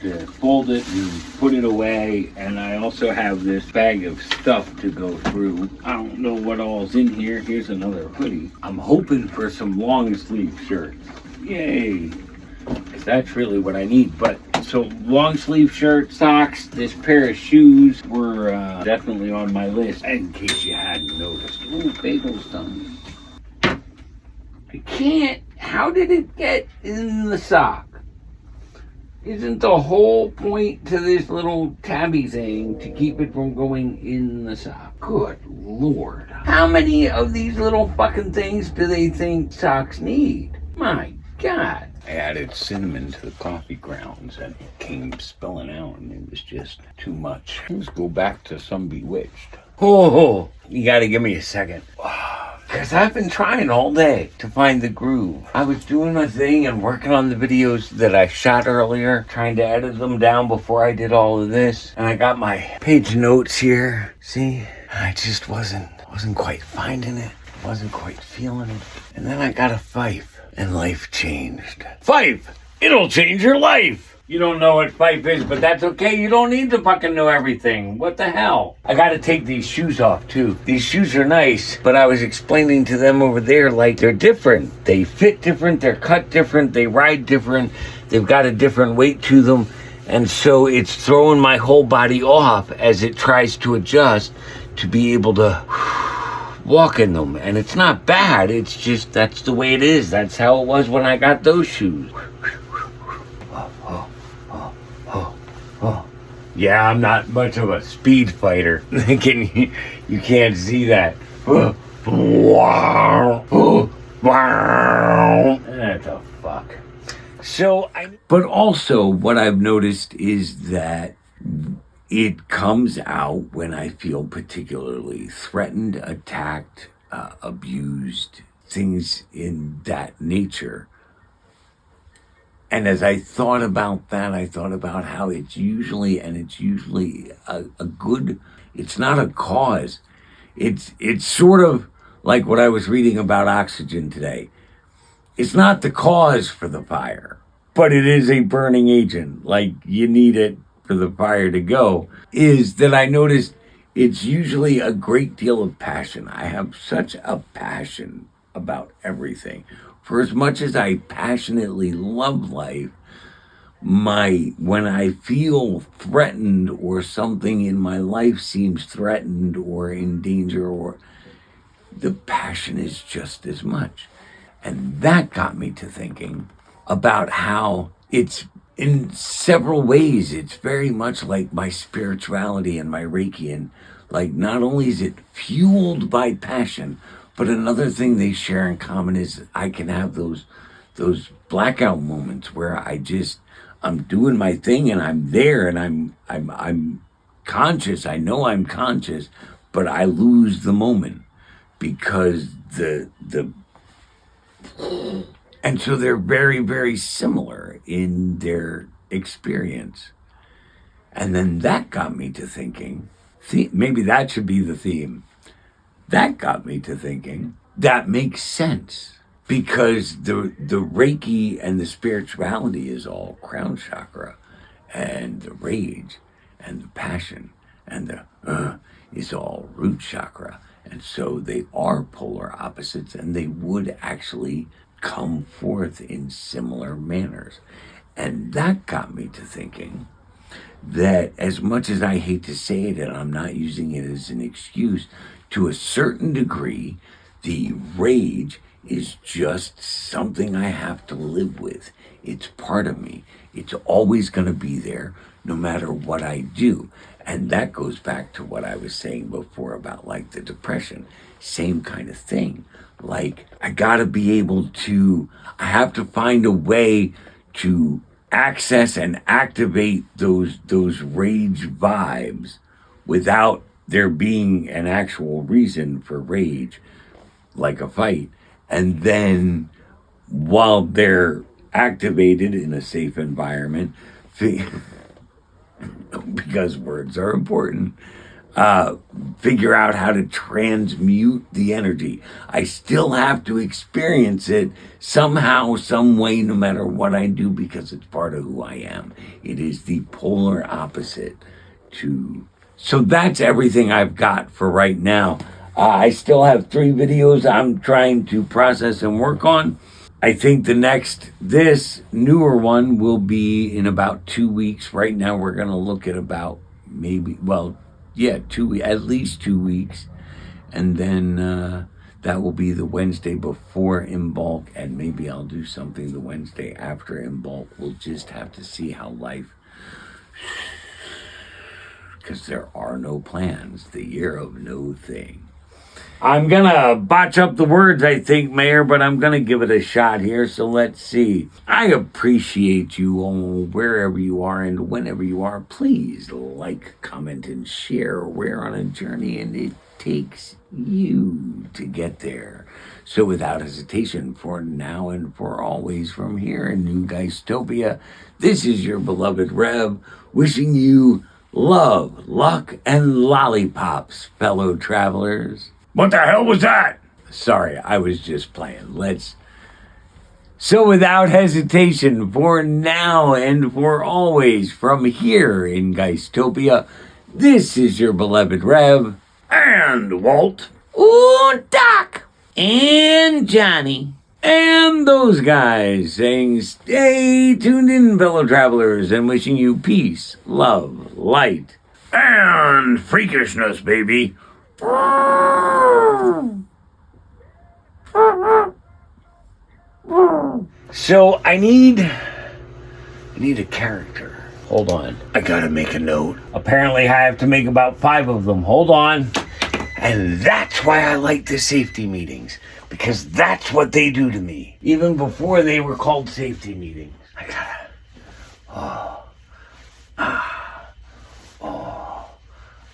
to fold it and put it away, and I also have this bag of stuff to go through. I don't know what all's in here. Here's another hoodie. I'm hoping for some long sleeve shirts. Yay! Because that's really what I need. But so long sleeve shirt, socks, this pair of shoes were definitely on my list, in case you hadn't noticed. Ooh, bagel's done. I can't. How did it get in the sock? Isn't the whole point to this little tabby thing to keep it from going in the sock? Good Lord. How many of these little fucking things do they think socks need? My God. I added cinnamon to the coffee grounds and it came spilling out and it was just too much. Let's go back to some Bewitched. Oh, you gotta give me a second. Because I've been trying all day to find the groove. I was doing my thing and working on the videos that I shot earlier, trying to edit them down before I did all of this. And I got my page notes here. See, I just wasn't quite finding it. Wasn't quite feeling it. And then I got a fife and life changed. Fife! It'll change your life! You don't know what fife is, but that's okay. You don't need to fucking know everything. What the hell? I gotta take these shoes off too. These shoes are nice, but I was explaining to them over there, like, they're different. They fit different, they're cut different, they ride different, they've got a different weight to them. And so it's throwing my whole body off as it tries to adjust to be able to walk in them. And it's not bad, it's just, that's the way it is. That's how it was when I got those shoes. Yeah, I'm not much of a speed fighter. You can't see that. What the fuck? But also what I've noticed is that it comes out when I feel particularly threatened, attacked, abused, things in that nature. And as I thought about that, I thought about how it's usually a good, it's not a cause. It's sort of like what I was reading about oxygen today. It's not the cause for the fire, but it is a burning agent. Like, you need it for the fire to go. Is that I noticed it's usually a great deal of passion. I have such a passion about everything. For as much as I passionately love life, when I feel threatened or something in my life seems threatened or in danger, or the passion is just as much. And that got me to thinking about how it's, in several ways, it's very much like my spirituality and my Reiki. And like, not only is it fueled by passion, but another thing they share in common is I can have those blackout moments where I'm doing my thing and I'm there and I'm conscious. I know I'm conscious, but I lose the moment because and so they're very, very similar in their experience. And then that got me to thinking, maybe that should be the theme. That got me to thinking, that makes sense, because the Reiki and the spirituality is all crown chakra, and the rage and the passion and the is all root chakra. And so they are polar opposites, and they would actually come forth in similar manners. And that got me to thinking that, as much as I hate to say it, and I'm not using it as an excuse, to a certain degree, the rage is just something I have to live with. It's part of me. It's always going to be there, no matter what I do. And that goes back to what I was saying before about, like, the depression. Same kind of thing. Like, I have to find a way to access and activate those rage vibes without there being an actual reason for rage, like a fight. And then while they're activated in a safe environment, because words are important, figure out how to transmute the energy. I still have to experience it somehow, some way, no matter what I do, because it's part of who I am. It is the polar opposite to... So that's everything I've got for right now. I still have 3 videos I'm trying to process and work on. I think this newer one will be in about 2 weeks. Right now we're going to look at about maybe, at least 2 weeks. And then that will be the Wednesday before In Bulk. And maybe I'll do something the Wednesday after In Bulk. We'll just have to see how life... Because there are no plans. The year of no thing. I'm going to botch up the words, I think, Mayor, but I'm going to give it a shot here. So let's see. I appreciate you all wherever you are and whenever you are. Please like, comment, and share. We're on a journey and it takes you to get there. So without hesitation, for now and for always from here in New Geistopia, this is your beloved Rev, wishing you love, luck, and lollipops, fellow travelers. What the hell was that? Sorry, I was just playing. So without hesitation, for now and for always, from here in Geistopia, this is your beloved Rev, and Walt, and Doc, and Johnny, and those guys saying stay tuned in, fellow travelers, and wishing you peace, love, light, and freakishness, baby. So I need a character. Hold on. I gotta make a note. Apparently I have to make about 5 of them. Hold on. And that's why I like the safety meetings. Because that's what they do to me. Even before they were called safety meetings. I gotta...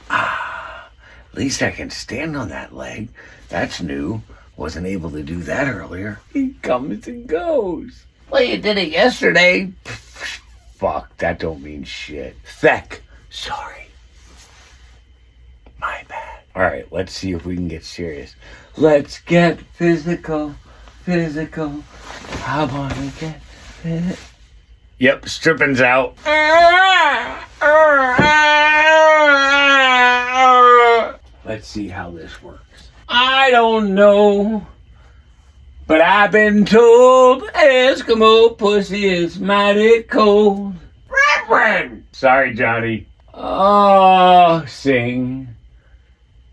At least I can stand on that leg. That's new. Wasn't able to do that earlier. He comes and goes. Well, you did it yesterday. Fuck, that don't mean shit. Feck, sorry. My bad. All right, let's see if we can get serious. Let's get physical. How about we get physical? Yep, stripping's out. Let's see how this works. I don't know, but I've been told Eskimo pussy is mighty cold. Sorry, Johnny. Oh, sing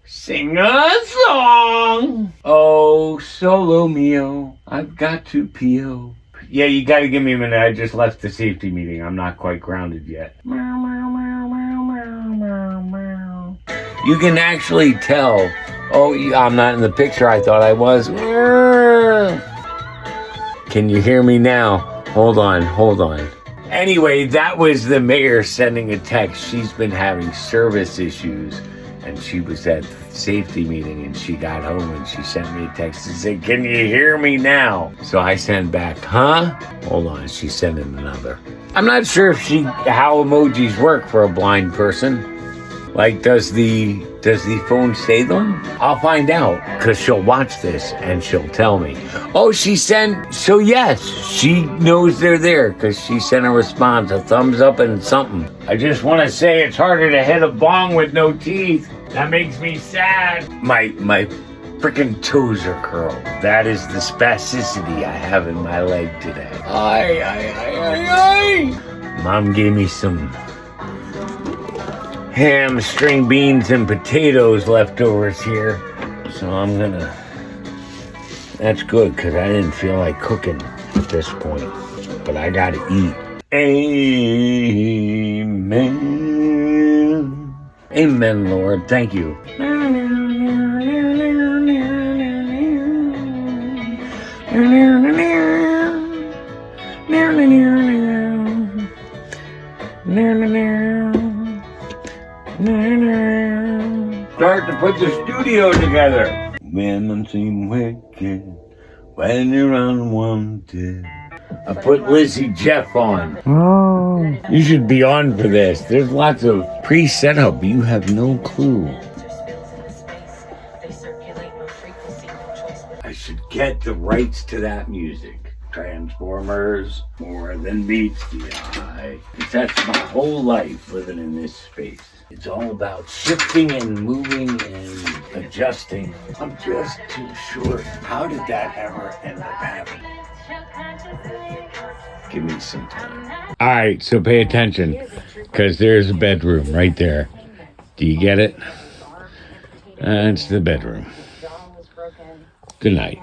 a song. Oh, solo mio, I've got to pee-o. Yeah, you gotta give me a minute. I just left the safety meeting. I'm not quite grounded yet. You can actually tell. Oh, I'm not in the picture I thought I was. Can you hear me now? Hold on. Anyway, that was the mayor sending a text. She's been having service issues, and she was at the safety meeting, and she got home, and she sent me a text and said, can you hear me now? So I sent back, huh? Hold on, she's sending another. I'm not sure how emojis work for a blind person. Like, does the phone say them? I'll find out, because she'll watch this and she'll tell me. Oh, so yes, she knows they're there, because she sent a response, a thumbs up and something. I just want to say it's harder to hit a bong with no teeth. That makes me sad. My freaking toes are curled. That is the spasticity I have in my leg today. Mom gave me some ham, string beans, and potatoes leftovers here. So that's good, because I didn't feel like cooking at this point. But I gotta eat. Amen. Amen, Lord. Thank you. Start to put the studio together. Women seem wicked when you're unwanted. I put Lizzie Jeff on. Oh, You should be on for this. There's lots of pre-setup. You have no clue. I should get the rights to that music. Transformers, more than meets the eye. That's my whole life living in this space. It's all about shifting and moving and adjusting. I'm just too short. How did that ever end up happening? Give me some time. All right, so pay attention, because there's a bedroom right there. Do you get it? It's the bedroom. Good night.